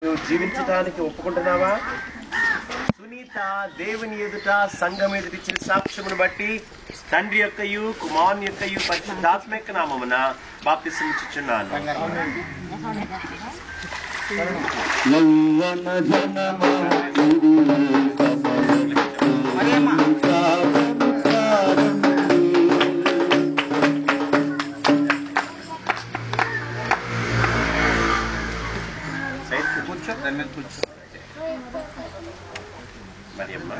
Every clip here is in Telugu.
నువ్వు జీవించడానికి ఒప్పుకుంటున్నావా? సునీత దేవుని ఎదుట సంఘం ఎదుట ఇచ్చిన సాక్ష్యమును బట్టి తండ్రి యొక్కయు కుమారుని యొక్కయు పరిశుద్ధాత్మ యొక్క నామమున బాప్తిస్మం ఇచ్చుచున్నాను. కూర్చో, దాని మీద కూర్చో. మరియమ్మ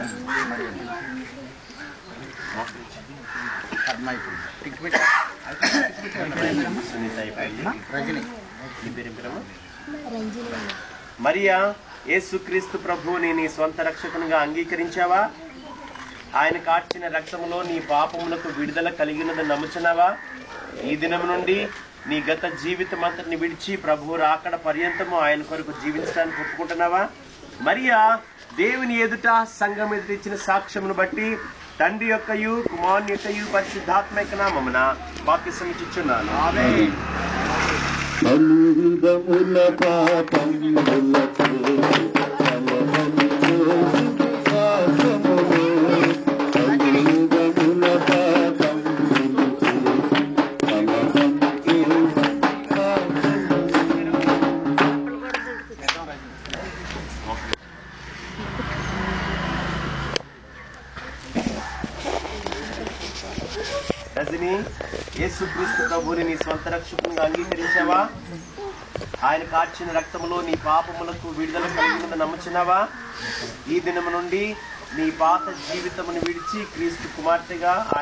మరియా, యేసుక్రీస్తు ప్రభువుని నీ స్వంత రక్షకునిగా అంగీకరించావా? ఆయన కార్చిన రక్తములో నీ పాపములకు విడుదల కలిగినదని నమ్ముచున్నావా? ఈ దినం నుండి నీ గత జీవితం అంతటిని విడిచి ప్రభువు రాకడ పర్యంతము ఆయన కొరకు జీవించడానికి ఒప్పుకుంటున్నావా? మరియా, దేవుని ఎదుట సంఘం ఎదుట ఇచ్చిన సాక్ష్యమును బట్టి తండ్రి యొక్కయు కుమారుని యొక్కయు పరిశుద్ధాత్మ యొక్క నామమున బాప్తిస్మం ఇచ్చుచున్నాను. ఆమేన్. రజని, యేసుక్రీస్తు ప్రభువుని నీ స్వంత రక్షకునిగా అంగీకరించావా? ఆయన కార్చిన రక్తములో నీ పాపములకు విడుదల కలిగినదని నమ్ముచున్నావా? ఈ దినము నుండి నీ పాత జీవితమును విడిచి క్రీస్తు కుమార్తెగా